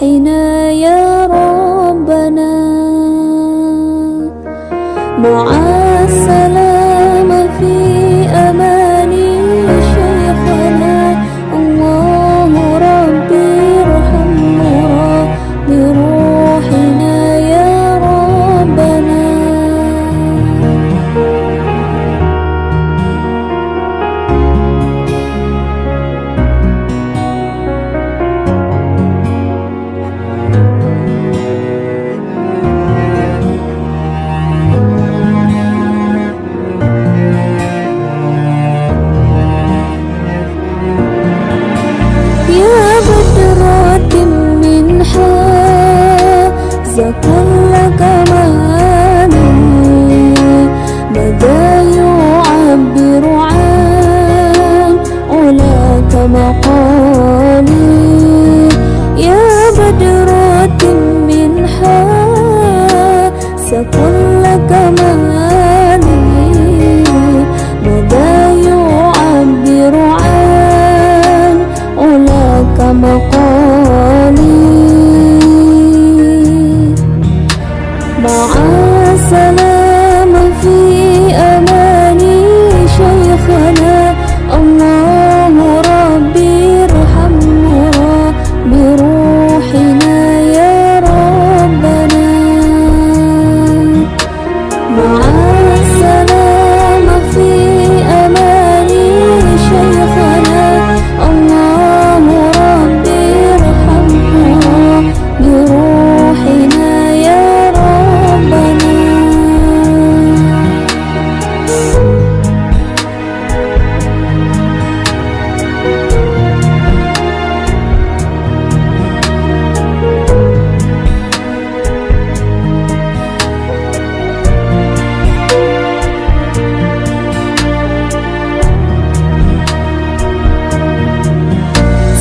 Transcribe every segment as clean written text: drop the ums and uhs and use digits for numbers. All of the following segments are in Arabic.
بروحنا يا ربنا. مع السلامة في أمان شيخنا، الله ربي ارحمنا بروحنا يا ربنا. كل كماني بدا يعبر عن علاك مقالي، يا بدرة من حاس كل كماني بدا يعبر عن علاك مقالي. مع السلامة في أمان شيخنا، الله ربي ارحمنا بروحنا يا ربنا. مع السلامة في أمان شيخنا، الله ربي ارحمنا بروحنا يا ربنا.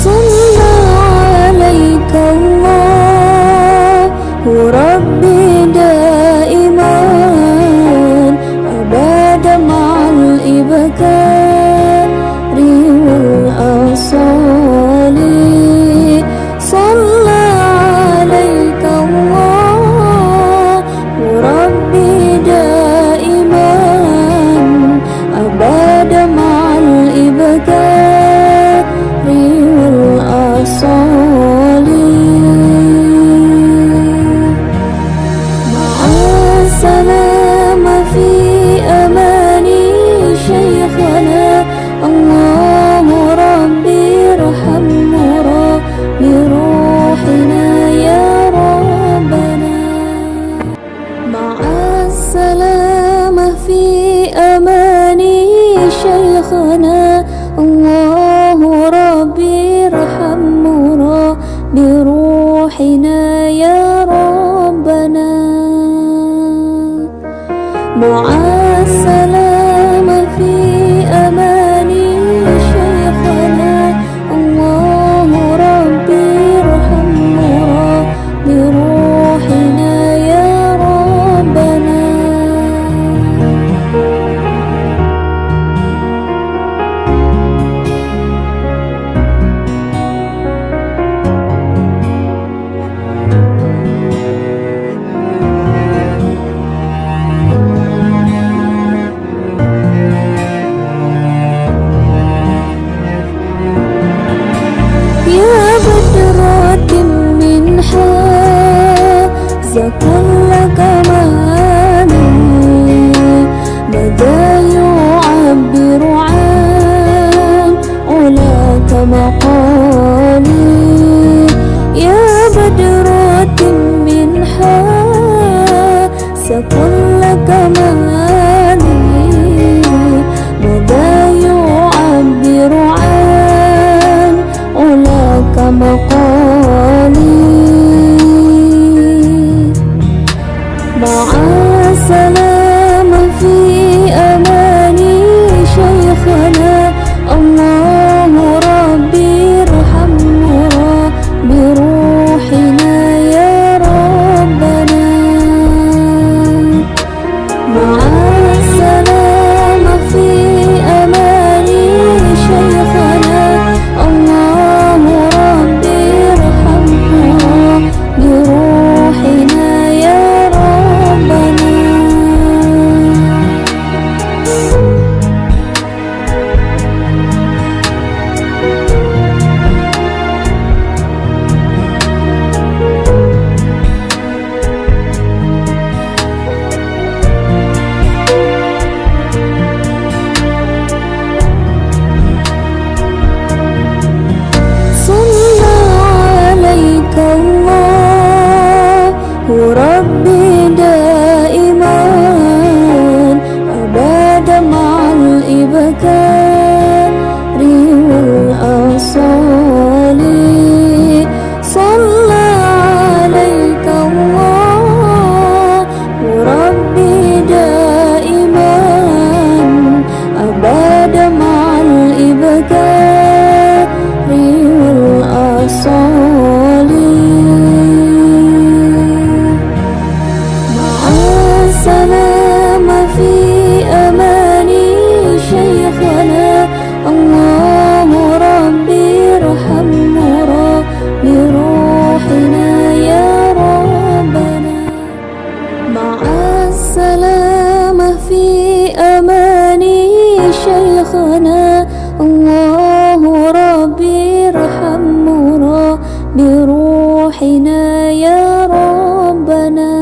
صلى عليك الله ربي دائما أبدا مع الإبكار والأصال. صلى عليك الله ربي دائما أبدا مع الإبكار والأصال. مع السلامة في أمان شيخنا، الله ربي ارحمنا بروحنا يا ربنا. مع السلامة في أمان شيخنا، الله ربي ارحمنا بروحنا يا ربنا. مع السلامة في أمان شيخنا، الله ربي ارحمنا بروحنا يا ربنا. كل كماني بدا يعبر عن علاك مقالي، يا بدرة من حاس كل كماني بدا يعبر عن علاك مقالي. مع السلامة في أمان شيخنا، الله ربي ارحمنا بروحنا يا ربنا. مع السلامة في أمان شيخنا، الله ربي الصالحين. مع السلامة في أماني شيخنا، الله ربي ارحمنا بروحنا يا ربنا. مع السلامة في أماني شيخنا، الله ربي ارحمنا بروحنا يا ربنا.